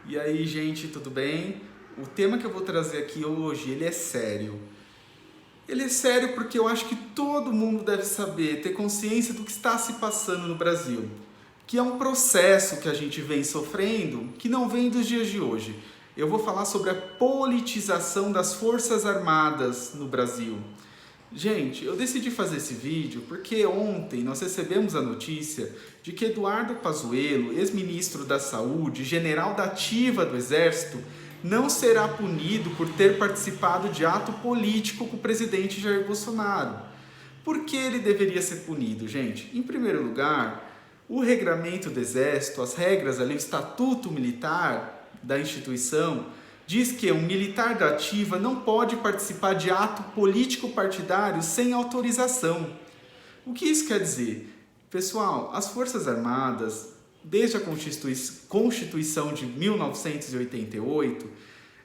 E aí, gente, tudo bem? O tema que eu vou trazer aqui hoje, ele é sério. Ele é sério porque eu acho que todo mundo deve saber, ter consciência do que está se passando no Brasil, que é um processo que a gente vem sofrendo, que não vem dos dias de hoje. Eu vou falar sobre a politização das Forças Armadas no Brasil. Gente, eu decidi fazer esse vídeo porque ontem nós recebemos a notícia de que Eduardo Pazuello, ex-ministro da Saúde, general da ativa do Exército, não será punido por ter participado de ato político com o presidente Jair Bolsonaro. Por que ele deveria ser punido, gente? Em primeiro lugar, o regramento do Exército, as regras ali, o estatuto militar da instituição, diz que um militar da ativa não pode participar de ato político partidário sem autorização. O que isso quer dizer? Pessoal, as Forças Armadas, desde a Constituição de 1988,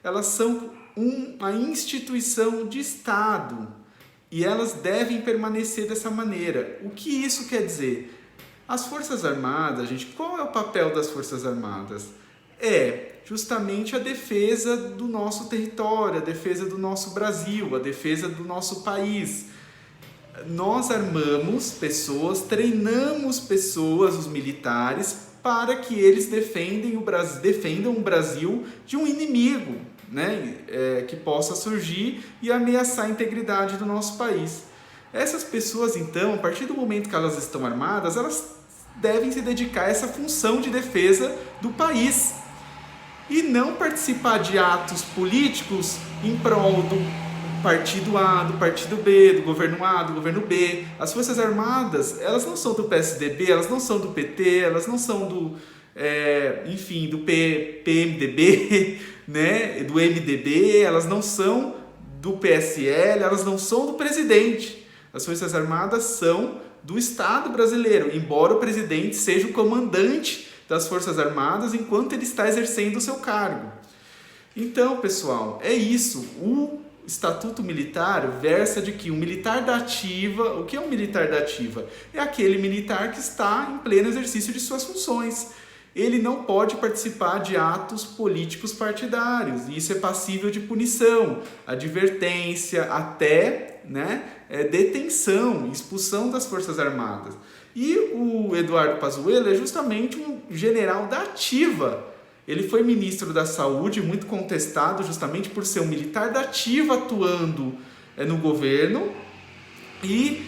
elas são uma instituição de Estado e elas devem permanecer dessa maneira. O que isso quer dizer? As Forças Armadas, gente, qual é o papel das Forças Armadas? É justamente a defesa do nosso território, a defesa do nosso Brasil, a defesa do nosso país. Nós armamos pessoas, treinamos pessoas, os militares, para que eles defendam o Brasil de um inimigo, né, que possa surgir e ameaçar a integridade do nosso país. Essas pessoas, então, a partir do momento que elas estão armadas, elas devem se dedicar a essa função de defesa do país e não participar de atos políticos em prol do partido A, do partido B, do governo A, do governo B. As Forças Armadas, elas não são do PSDB, elas não são do PT, elas não são do PMDB, né, do MDB, elas não são do PSL, elas não são do presidente. As Forças Armadas são do Estado brasileiro, embora o presidente seja o comandante das Forças Armadas enquanto ele está exercendo o seu cargo. Então, pessoal, é isso. O Estatuto Militar versa de que um militar da ativa... O que é um militar da ativa? É aquele militar que está em pleno exercício de suas funções. Ele não pode participar de atos políticos partidários. E isso é passível de punição, advertência, até, detenção, expulsão das Forças Armadas. E o Eduardo Pazuello é justamente um general da ativa. Ele foi ministro da Saúde, muito contestado justamente por ser um militar da ativa atuando no governo. E,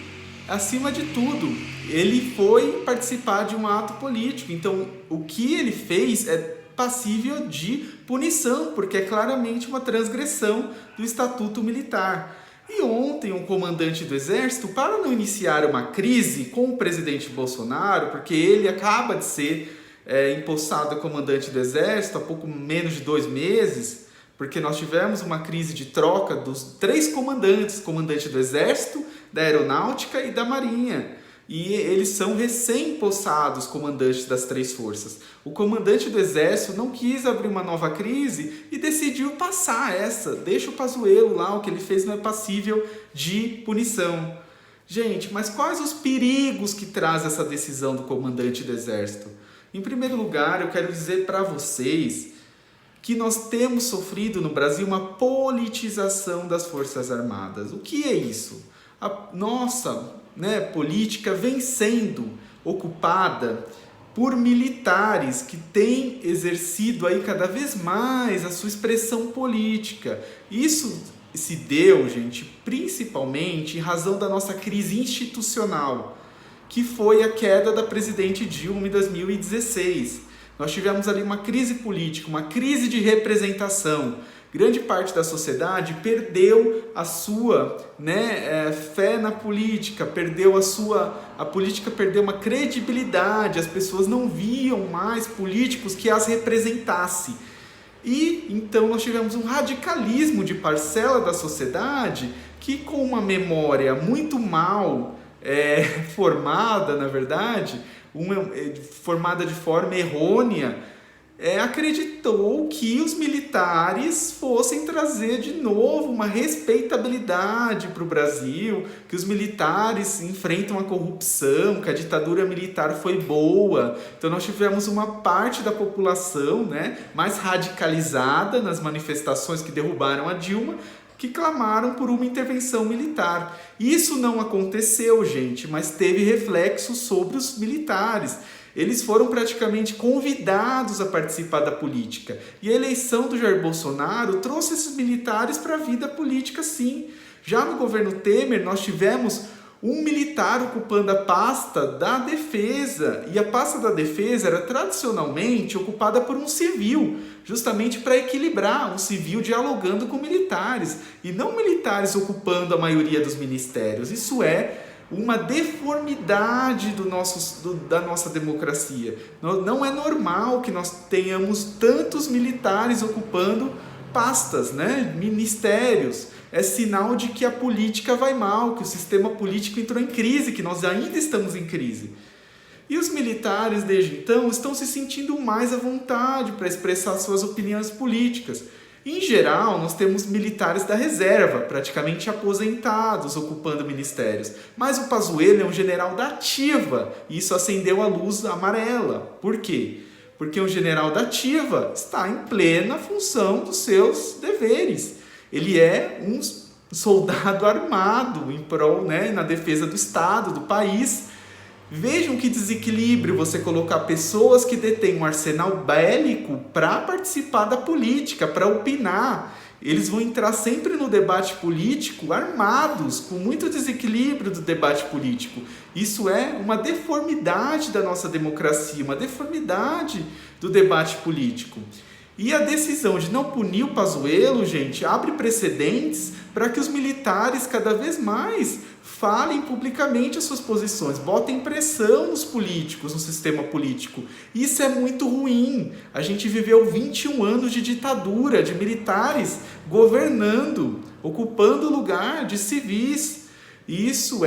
acima de tudo, ele foi participar de um ato político. Então, o que ele fez é passível de punição, porque é claramente uma transgressão do Estatuto Militar. E ontem, um comandante do Exército, para não iniciar uma crise com o presidente Bolsonaro, porque ele acaba de ser empossado comandante do Exército há pouco menos de 2 meses, porque nós tivemos uma crise de troca dos 3 comandantes, comandante do Exército, da Aeronáutica e da Marinha. E eles são recém-empossados comandantes das 3 forças. O comandante do Exército não quis abrir uma nova crise e decidiu passar essa. Deixa o Pazuello lá, o que ele fez não é passível de punição. Gente, mas quais os perigos que traz essa decisão do comandante do Exército? Em primeiro lugar, eu quero dizer para vocês que nós temos sofrido no Brasil uma politização das Forças Armadas. O que é isso? A nossa política vem sendo ocupada por militares que têm exercido aí cada vez mais a sua expressão política. Isso se deu, gente, principalmente em razão da nossa crise institucional, que foi a queda da presidente Dilma em 2016. Nós tivemos ali uma crise política, uma crise de representação. Grande parte da sociedade perdeu a sua fé na política, a política perdeu uma credibilidade, as pessoas não viam mais políticos que as representassem. E então nós tivemos um radicalismo de parcela da sociedade que, com uma memória muito mal formada, na verdade, formada de forma errônea, acreditou que os militares fossem trazer de novo uma respeitabilidade para o Brasil, que os militares enfrentam a corrupção, que a ditadura militar foi boa. Então nós tivemos uma parte da população, né, mais radicalizada nas manifestações que derrubaram a Dilma, que clamaram por uma intervenção militar. Isso não aconteceu, gente, mas teve reflexos sobre os militares. Eles foram praticamente convidados a participar da política. E a eleição do Jair Bolsonaro trouxe esses militares para a vida política, sim. Já no governo Temer, nós tivemos um militar ocupando a pasta da defesa. E a pasta da defesa era tradicionalmente ocupada por um civil, justamente para equilibrar, um civil dialogando com militares, e não militares ocupando a maioria dos ministérios. Isso é uma deformidade da nossa democracia. Não é normal que nós tenhamos tantos militares ocupando pastas, né? Ministérios. É sinal de que a política vai mal, que o sistema político entrou em crise, que nós ainda estamos em crise. E os militares, desde então, estão se sentindo mais à vontade para expressar suas opiniões políticas. Em geral, nós temos militares da reserva, praticamente aposentados, ocupando ministérios. Mas o Pazuello é um general da ativa, e isso acendeu a luz amarela. Por quê? Porque um general da ativa está em plena função dos seus deveres. Ele é um soldado armado em prol, né, na defesa do Estado, do país. Vejam que desequilíbrio você colocar pessoas que detêm um arsenal bélico para participar da política, para opinar. Eles vão entrar sempre no debate político armados, com muito desequilíbrio do debate político. Isso é uma deformidade da nossa democracia, uma deformidade do debate político. E a decisão de não punir o Pazuello, gente, abre precedentes para que os militares cada vez mais falem publicamente as suas posições, botem pressão nos políticos, no sistema político. Isso é muito ruim. A gente viveu 21 anos de ditadura, de militares governando, ocupando o lugar de civis. E isso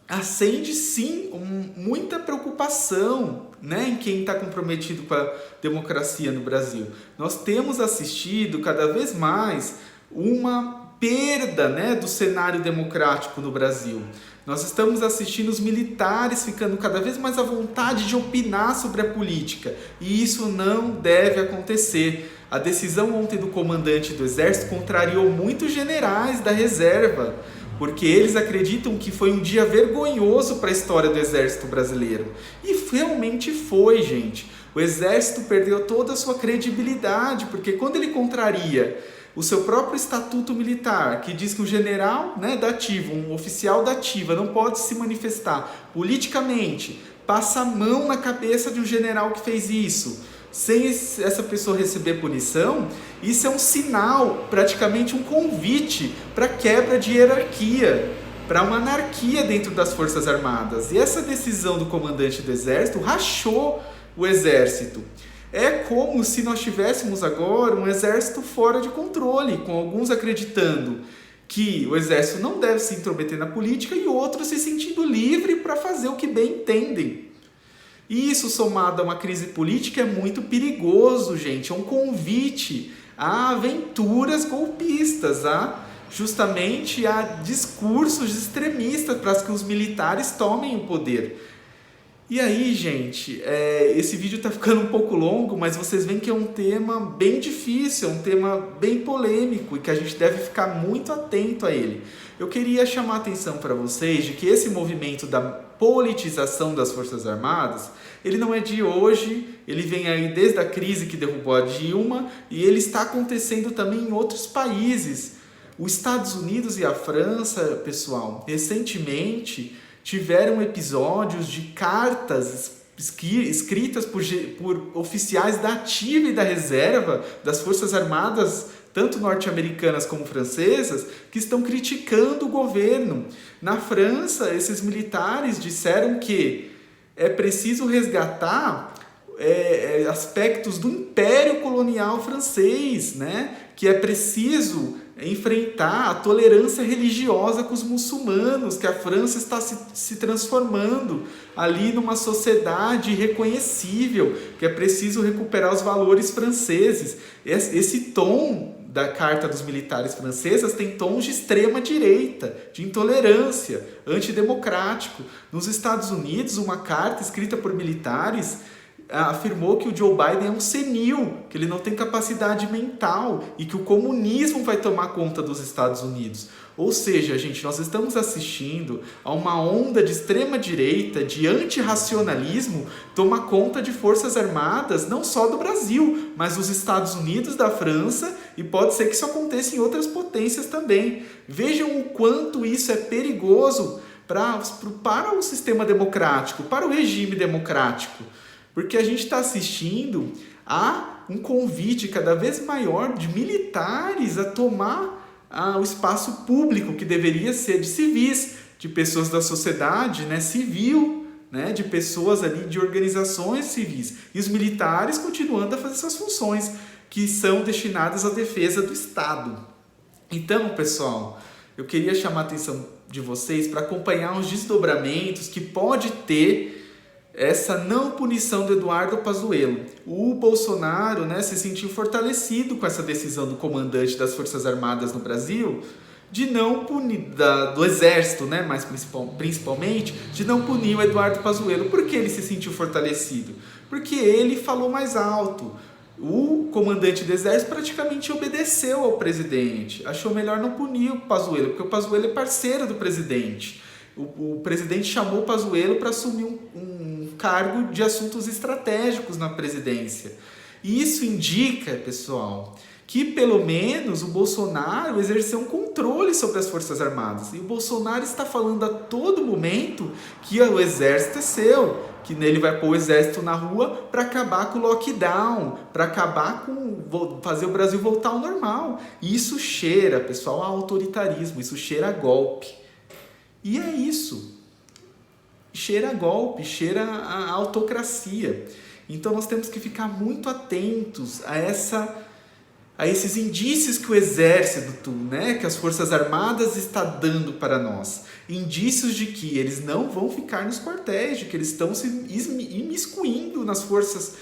acende sim muita preocupação, né, em quem está comprometido com a democracia no Brasil. Nós temos assistido cada vez mais uma perda, né, do cenário democrático no Brasil. Nós estamos assistindo os militares ficando cada vez mais à vontade de opinar sobre a política. E isso não deve acontecer. A decisão ontem do comandante do Exército contrariou muitos generais da reserva, porque eles acreditam que foi um dia vergonhoso para a história do Exército brasileiro. E realmente foi, gente. O Exército perdeu toda a sua credibilidade, porque quando ele contraria o seu próprio estatuto militar, que diz que um general, né, da ativa, um oficial da ativa, não pode se manifestar politicamente, passa a mão na cabeça de um general que fez isso, sem essa pessoa receber punição, isso é um sinal, praticamente um convite para quebra de hierarquia, para uma anarquia dentro das Forças Armadas. E essa decisão do comandante do Exército rachou o Exército. É como se nós tivéssemos agora um exército fora de controle, com alguns acreditando que o exército não deve se intrometer na política e outros se sentindo livre para fazer o que bem entendem. E isso, somado a uma crise política, é muito perigoso, gente. É um convite a aventuras golpistas, justamente a discursos extremistas para que os militares tomem o poder. E aí, gente, esse vídeo está ficando um pouco longo, mas vocês veem que é um tema bem difícil, é um tema bem polêmico e que a gente deve ficar muito atento a ele. Eu queria chamar a atenção para vocês de que esse movimento da politização das Forças Armadas, ele não é de hoje, ele vem aí desde a crise que derrubou a Dilma e ele está acontecendo também em outros países. Os Estados Unidos e a França, pessoal, recentemente tiveram episódios de cartas escritas por oficiais da ativa e da reserva das Forças Armadas, tanto norte-americanas como francesas, que estão criticando o governo. Na França, esses militares disseram que é preciso resgatar aspectos do Império Colonial francês, né? Que é preciso enfrentar a tolerância religiosa com os muçulmanos, que a França está se transformando ali numa sociedade irreconhecível, que é preciso recuperar os valores franceses. Esse tom da Carta dos Militares Francesas tem tons de extrema direita, de intolerância, antidemocrático. Nos Estados Unidos, uma carta escrita por militares afirmou que o Joe Biden é um senil, que ele não tem capacidade mental e que o comunismo vai tomar conta dos Estados Unidos. Ou seja, gente, nós estamos assistindo a uma onda de extrema direita, de antirracionalismo, tomar conta de forças armadas, não só do Brasil, mas dos Estados Unidos, da França, e pode ser que isso aconteça em outras potências também. Vejam o quanto isso é perigoso para o sistema democrático, para o regime democrático. Porque a gente está assistindo a um convite cada vez maior de militares a tomar o espaço público, que deveria ser de civis, de pessoas da sociedade, né, civil, né, de pessoas ali, de organizações civis. E os militares continuando a fazer suas funções, que são destinadas à defesa do Estado. Então, pessoal, eu queria chamar a atenção de vocês para acompanhar os desdobramentos que pode ter essa não punição do Eduardo Pazuello. O Bolsonaro, né, se sentiu fortalecido com essa decisão do comandante das Forças Armadas no Brasil de não punir, do Exército, né, mas principalmente, de não punir o Eduardo Pazuello. Por que ele se sentiu fortalecido? Porque ele falou mais alto. O comandante do Exército praticamente obedeceu ao presidente. Achou melhor não punir o Pazuello, porque o Pazuello é parceiro do presidente. O presidente chamou o Pazuello para assumir um cargo de assuntos estratégicos na presidência. E isso indica, pessoal, que pelo menos o Bolsonaro exerceu um controle sobre as Forças Armadas. E o Bolsonaro está falando a todo momento que o exército é seu, que nele vai pôr o exército na rua para acabar com o lockdown, para acabar com fazer o Brasil voltar ao normal. E isso cheira, pessoal, a autoritarismo, isso cheira a golpe. E é isso, cheira a golpe, cheira a autocracia. Então nós temos que ficar muito atentos a esses indícios que o exército, né, que as Forças Armadas está dando para nós. Indícios de que eles não vão ficar nos quartéis, de que eles estão se imiscuindo nas forças,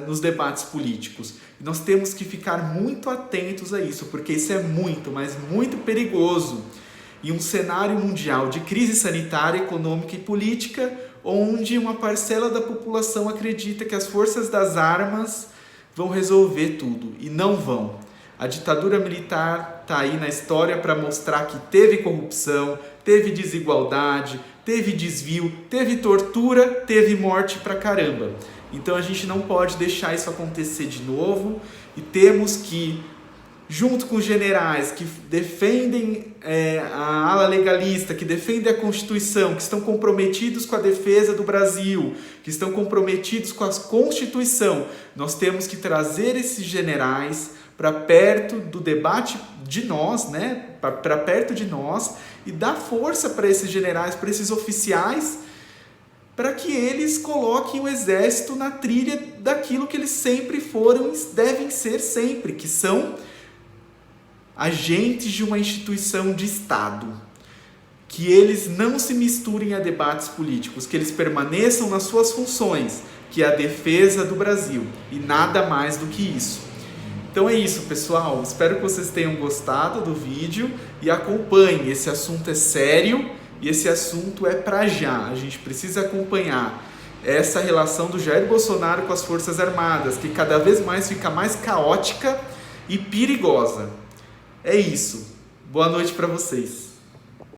nos debates políticos. E nós temos que ficar muito atentos a isso, porque isso é muito, mas muito perigoso. Em um cenário mundial de crise sanitária, econômica e política, onde uma parcela da população acredita que as forças das armas vão resolver tudo, e não vão. A ditadura militar está aí na história para mostrar que teve corrupção, teve desigualdade, teve desvio, teve tortura, teve morte pra caramba. Então a gente não pode deixar isso acontecer de novo, e temos que, junto com os generais que defendem a ala legalista, que defendem a Constituição, que estão comprometidos com a defesa do Brasil, que estão comprometidos com a Constituição, nós temos que trazer esses generais para perto do debate de nós, né? Para perto de nós, e dar força para esses generais, para esses oficiais, para que eles coloquem o exército na trilha daquilo que eles sempre foram e devem ser sempre, que são agentes de uma instituição de Estado, que eles não se misturem a debates políticos, que eles permaneçam nas suas funções, que é a defesa do Brasil, e nada mais do que isso. Então é isso, pessoal, espero que vocês tenham gostado do vídeo e acompanhem, esse assunto é sério e esse assunto é pra já, a gente precisa acompanhar essa relação do Jair Bolsonaro com as Forças Armadas, que cada vez mais fica mais caótica e perigosa. É isso. Boa noite para vocês.